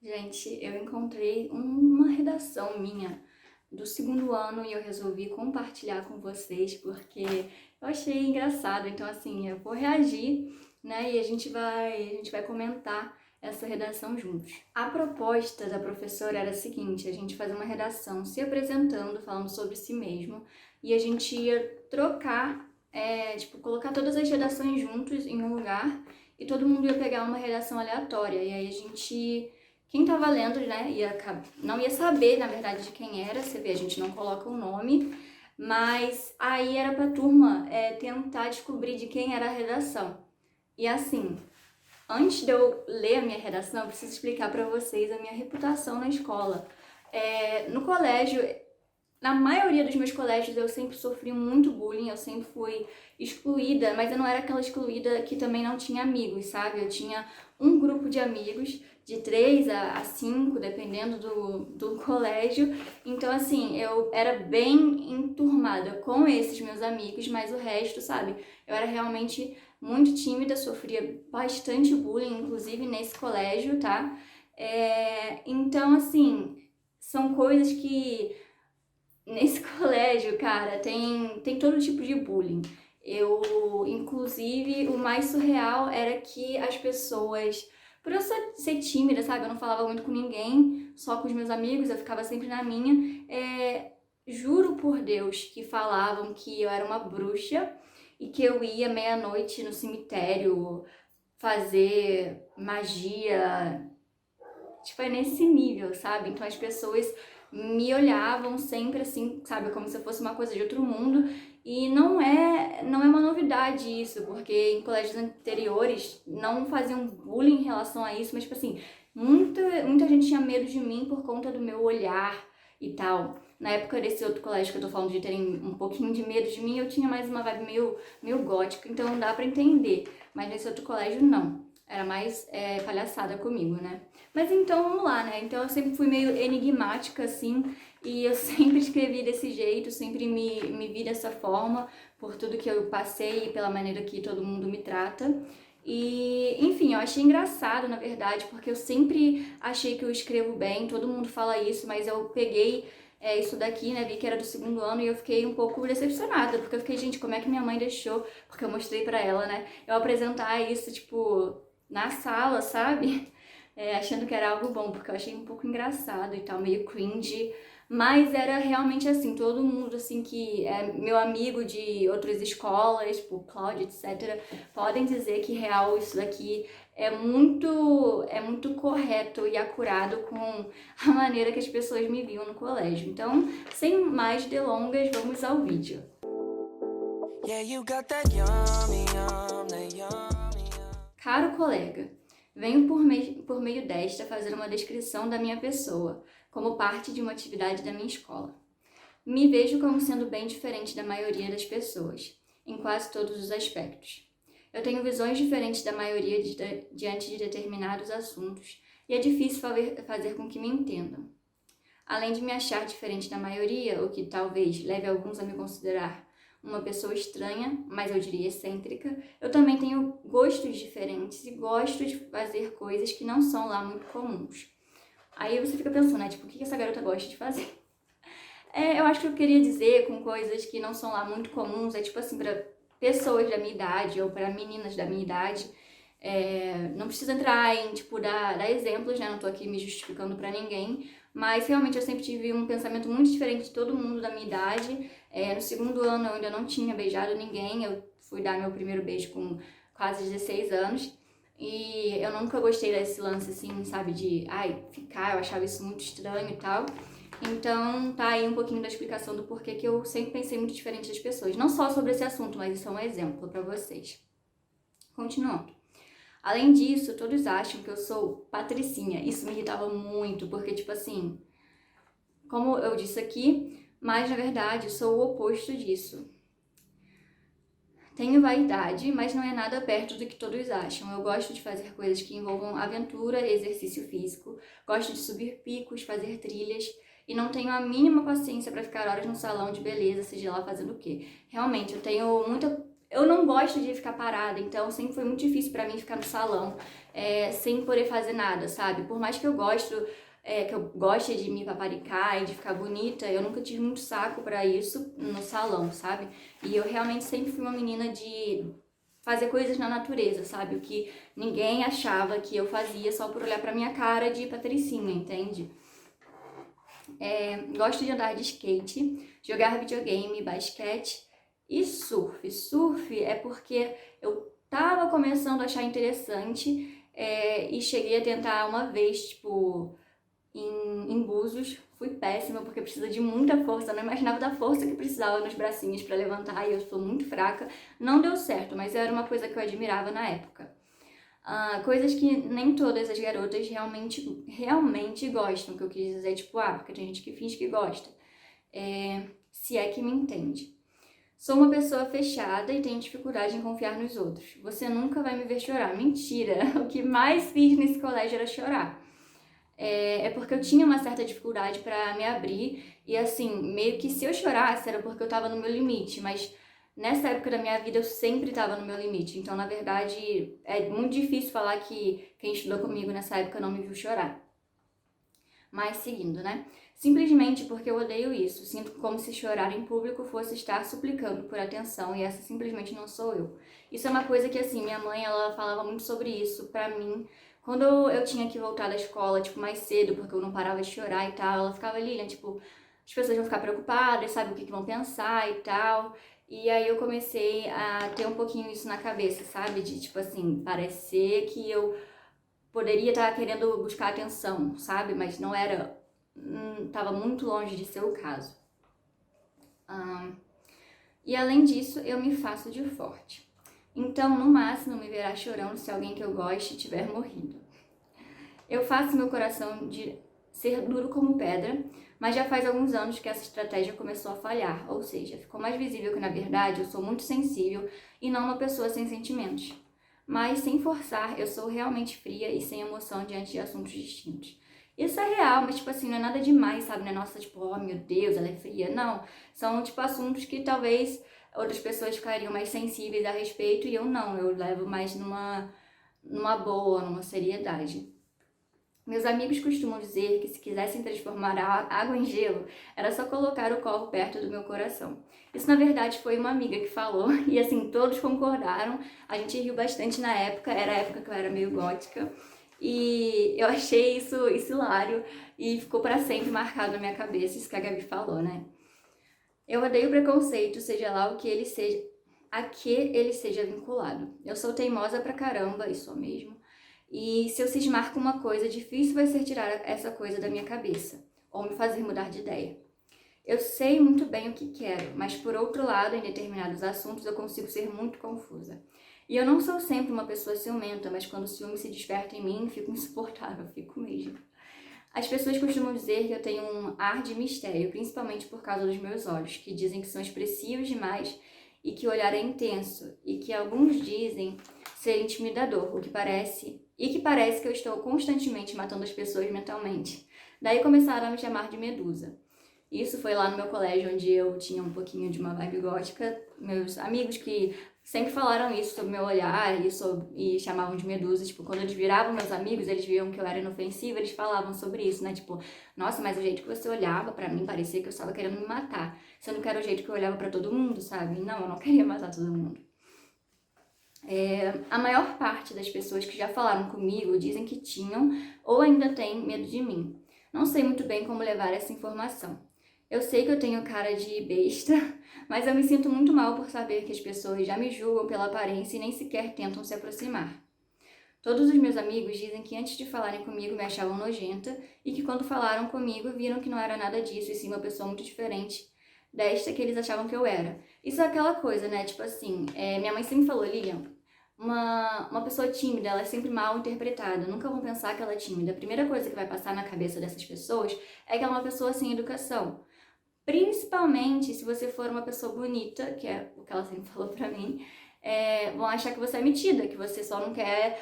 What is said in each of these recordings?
Gente, eu encontrei uma redação minha do segundo ano e eu resolvi compartilhar com vocês porque eu achei engraçado. Então, assim, eu vou reagir, né? E a gente vai comentar essa redação juntos. A proposta da professora era a seguinte: a gente fazer uma redação se apresentando, falando sobre si mesmo, e a gente ia trocar, colocar todas as redações juntos em um lugar e todo mundo ia pegar uma redação aleatória. E aí quem tava lendo, né, não ia saber, na verdade, de quem era. Você vê, a gente não coloca o nome, mas aí era pra turma tentar descobrir de quem era a redação. E assim, antes de eu ler a minha redação, eu preciso explicar pra vocês a minha reputação na escola. No colégio, na maioria dos meus colégios eu sempre sofri muito bullying, eu sempre fui excluída, mas eu não era aquela excluída que também não tinha amigos, sabe? Eu tinha um grupo de amigos, de 3 a 5, dependendo do colégio. Então, assim, eu era bem enturmada com esses meus amigos, mas o resto, sabe? Eu era realmente muito tímida, sofria bastante bullying, inclusive nesse colégio, tá? Então, assim, são coisas que nesse colégio, cara, tem todo tipo de bullying. Inclusive, o mais surreal era que as pessoas, por eu ser tímida, sabe? Eu não falava muito com ninguém, só com os meus amigos, eu ficava sempre na minha. Juro por Deus que falavam que eu era uma bruxa e que eu ia meia-noite no cemitério fazer magia. Tipo, é nesse nível, sabe? Então as pessoas me olhavam sempre assim, sabe, como se eu fosse uma coisa de outro mundo. E não é uma novidade isso, porque em colégios anteriores não faziam bullying em relação a isso, mas tipo assim, muita gente tinha medo de mim por conta do meu olhar e tal. Na época desse outro colégio que eu tô falando de terem um pouquinho de medo de mim, eu tinha mais uma vibe meio gótica, então não dá pra entender. Mas nesse outro colégio, não. Era mais palhaçada comigo, né? Mas então, vamos lá, né? Então eu sempre fui meio enigmática, assim, e eu sempre escrevi desse jeito, sempre me vi dessa forma, por tudo que eu passei e pela maneira que todo mundo me trata. E, enfim, eu achei engraçado, na verdade, porque eu sempre achei que eu escrevo bem, todo mundo fala isso, mas eu peguei isso daqui, né, vi que era do segundo ano e eu fiquei um pouco decepcionada, porque eu fiquei, gente, como é que minha mãe deixou, porque eu mostrei pra ela, né, eu apresentar isso, tipo, na sala, sabe? Achando que era algo bom, porque eu achei um pouco engraçado e tal, meio cringe, mas era realmente assim, todo mundo assim que é meu amigo de outras escolas, tipo Cláudia, etc, podem dizer que real isso daqui é muito correto e acurado com a maneira que as pessoas me viam no colégio. Então, sem mais delongas, vamos ao vídeo. Yeah, you got that yummy, yum, that yummy, yum. Caro colega, venho por meio desta fazer uma descrição da minha pessoa, como parte de uma atividade da minha escola. Me vejo como sendo bem diferente da maioria das pessoas, em quase todos os aspectos. Eu tenho visões diferentes da maioria diante de determinados assuntos, e é difícil fazer com que me entendam. Além de me achar diferente da maioria, o que talvez leve alguns a me considerar uma pessoa estranha, mas eu diria excêntrica, eu também tenho gostos diferentes e gosto de fazer coisas que não são lá muito comuns. Aí você fica pensando, né, tipo, o que essa garota gosta de fazer? Eu acho que eu queria dizer com coisas que não são lá muito comuns, tipo assim, pra pessoas da minha idade ou para meninas da minha idade. Não precisa entrar em, tipo, dar exemplos, né? Não tô aqui me justificando pra ninguém, mas realmente eu sempre tive um pensamento muito diferente de todo mundo da minha idade. No segundo ano eu ainda não tinha beijado ninguém, eu fui dar meu primeiro beijo com quase 16 anos. E eu nunca gostei desse lance, assim, sabe, de, ficar, eu achava isso muito estranho e tal. Então, tá aí um pouquinho da explicação do porquê que eu sempre pensei muito diferente das pessoas. Não só sobre esse assunto, mas isso é um exemplo pra vocês. Continuando. Além disso, todos acham que eu sou patricinha. Isso me irritava muito, porque, tipo assim, como eu disse aqui, mas na verdade sou o oposto disso. Tenho vaidade, mas não é nada perto do que todos acham. Eu gosto de fazer coisas que envolvam aventura, exercício físico, gosto de subir picos, fazer trilhas, e não tenho a mínima paciência para ficar horas no salão de beleza, seja lá fazendo o quê. Realmente, eu tenho muita eu não gosto de ficar parada, então sempre foi muito difícil pra mim ficar no salão, sem poder fazer nada, sabe? Por mais que que eu goste de me paparicar e de ficar bonita, eu nunca tive muito saco pra isso no salão, sabe? E eu realmente sempre fui uma menina de fazer coisas na natureza, sabe? O que ninguém achava que eu fazia só por olhar pra minha cara de patricinha, entende? Gosto de andar de skate, jogar videogame, basquete e surf. Surf é porque eu tava começando a achar interessante e cheguei a tentar uma vez, tipo, em Búzios. Fui péssima porque precisa de muita força. Eu não imaginava da força que precisava nos bracinhos pra levantar e eu sou muito fraca. Não deu certo, mas era uma coisa que eu admirava na época. Coisas que nem todas as garotas realmente gostam, que eu quis dizer, tipo, porque tem gente que finge que gosta. Se é que me entende. Sou uma pessoa fechada e tenho dificuldade em confiar nos outros. Você nunca vai me ver chorar. Mentira! O que mais fiz nesse colégio era chorar. Porque eu tinha uma certa dificuldade pra me abrir e assim, meio que se eu chorasse era porque eu tava no meu limite, mas nessa época da minha vida eu sempre tava no meu limite, então na verdade é muito difícil falar que quem estudou comigo nessa época não me viu chorar. Mas seguindo, né? Simplesmente porque eu odeio isso, sinto como se chorar em público fosse estar suplicando por atenção e essa simplesmente não sou eu. Isso é uma coisa que assim, minha mãe ela falava muito sobre isso pra mim quando eu tinha que voltar da escola, tipo, mais cedo, porque eu não parava de chorar e tal, ela ficava ali, né, tipo, as pessoas vão ficar preocupadas, sabe o que vão pensar e tal. E aí eu comecei a ter um pouquinho isso na cabeça, sabe? De, tipo assim, parecer que eu poderia estar querendo buscar atenção, sabe? Mas não era, tava muito longe de ser o caso. E além disso, eu me faço de forte. Então, no máximo, me verá chorando se alguém que eu goste tiver morrido. Eu faço meu coração de ser duro como pedra, mas já faz alguns anos que essa estratégia começou a falhar, ou seja, ficou mais visível que na verdade eu sou muito sensível e não uma pessoa sem sentimentos. Mas sem forçar, eu sou realmente fria e sem emoção diante de assuntos distintos. Isso é real, mas tipo assim, não é nada demais, sabe? Não é nossa, tipo, oh meu Deus, ela é fria. Não, são tipo assuntos que talvez outras pessoas ficariam mais sensíveis a respeito e eu não, eu levo mais numa boa, numa seriedade. Meus amigos costumam dizer que se quisessem transformar a água em gelo, era só colocar o copo perto do meu coração. Isso, na verdade, foi uma amiga que falou, e assim, todos concordaram. A gente riu bastante na época, era a época que eu era meio gótica. E eu achei isso hilário e ficou para sempre marcado na minha cabeça, isso que a Gabi falou, né? Eu odeio preconceito, seja lá o que ele seja, a que ele seja vinculado. Eu sou teimosa pra caramba, isso mesmo. E se eu cismar com uma coisa, difícil vai ser tirar essa coisa da minha cabeça, ou me fazer mudar de ideia. Eu sei muito bem o que quero, mas por outro lado, em determinados assuntos eu consigo ser muito confusa. E eu não sou sempre uma pessoa ciumenta, mas quando o ciúme se desperta em mim, fico insuportável, fico mesmo. As pessoas costumam dizer que eu tenho um ar de mistério, principalmente por causa dos meus olhos, que dizem que são expressivos demais e que o olhar é intenso, e que alguns dizem ser intimidador, que parece que eu estou constantemente matando as pessoas mentalmente. Daí começaram a me chamar de Medusa. Isso foi lá no meu colégio, onde eu tinha um pouquinho de uma vibe gótica. Meus amigos que sempre falaram isso sobre meu olhar e chamavam de Medusa. Tipo, quando eles viravam meus amigos, eles viam que eu era inofensiva, eles falavam sobre isso, né? Tipo, nossa, mas o jeito que você olhava pra mim parecia que eu estava querendo me matar. Sendo que era o jeito que eu olhava pra todo mundo, sabe? Não, eu não queria matar todo mundo. A maior parte das pessoas que já falaram comigo dizem que tinham ou ainda têm medo de mim. Não sei muito bem como levar essa informação. Eu sei que eu tenho cara de besta, mas eu me sinto muito mal por saber que as pessoas já me julgam pela aparência e nem sequer tentam se aproximar. Todos os meus amigos dizem que antes de falarem comigo me achavam nojenta e que quando falaram comigo viram que não era nada disso e sim uma pessoa muito diferente desta que eles achavam que eu era. Isso é aquela coisa, né? Tipo assim, minha mãe sempre falou, Lilian, uma pessoa tímida, ela é sempre mal interpretada. Nunca vão pensar que ela é tímida. A primeira coisa que vai passar na cabeça dessas pessoas é que ela é uma pessoa sem educação. Principalmente se você for uma pessoa bonita, que é o que ela sempre falou pra mim, vão achar que você é metida, que você só não quer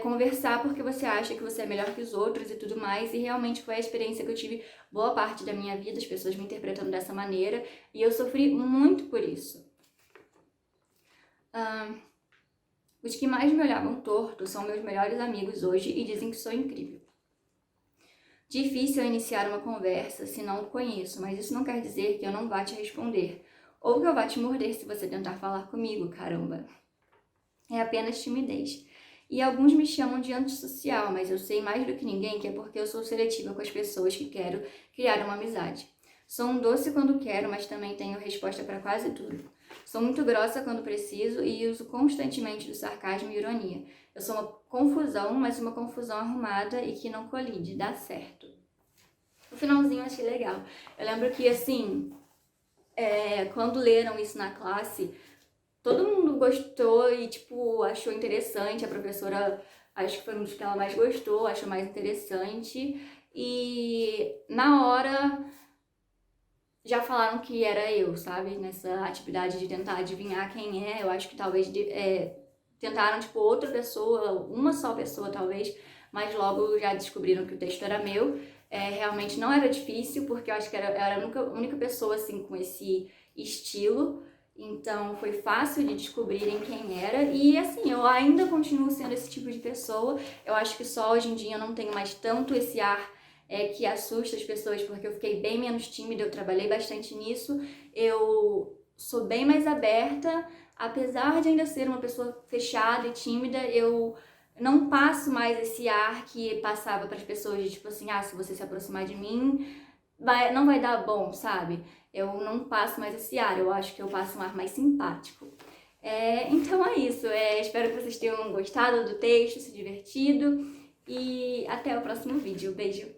conversar porque você acha que você é melhor que os outros e tudo mais. E realmente foi a experiência que eu tive boa parte da minha vida, as pessoas me interpretando dessa maneira, e eu sofri muito por isso. Os que mais me olhavam torto são meus melhores amigos hoje e dizem que sou incrível. Difícil é iniciar uma conversa se não o conheço, mas isso não quer dizer que eu não vá te responder, ou que eu vá te morder se você tentar falar comigo, caramba. É apenas timidez. E alguns me chamam de antissocial, mas eu sei mais do que ninguém que é porque eu sou seletiva com as pessoas que quero criar uma amizade. Sou um doce quando quero, mas também tenho resposta para quase tudo. Sou muito grossa quando preciso e uso constantemente do sarcasmo e ironia. Eu sou uma confusão, mas uma confusão arrumada e que não colide, dá certo. O finalzinho eu achei legal. Eu lembro que, assim, quando leram isso na classe, todo mundo gostou e, tipo, achou interessante. A professora, acho que foi um dos que ela mais gostou, achou mais interessante. E na hora já falaram que era eu, sabe? Nessa atividade de tentar adivinhar quem é. Eu acho que talvez tentaram, tipo, outra pessoa, uma só pessoa talvez, mas logo já descobriram que o texto era meu. Realmente não era difícil, porque eu acho que era a única pessoa, assim, com esse estilo. Então foi fácil de descobrirem quem era. E assim, eu ainda continuo sendo esse tipo de pessoa. Eu acho que só hoje em dia eu não tenho mais tanto esse ar que assusta as pessoas, porque eu fiquei bem menos tímida, eu trabalhei bastante nisso. Eu sou bem mais aberta, apesar de ainda ser uma pessoa fechada e tímida, eu não passo mais esse ar que passava para as pessoas de tipo assim, se você se aproximar de mim, não vai dar bom, sabe? Eu não passo mais esse ar, eu acho que eu passo um ar mais simpático. Então é isso, espero que vocês tenham gostado do texto, se divertido e até o próximo vídeo. Beijo!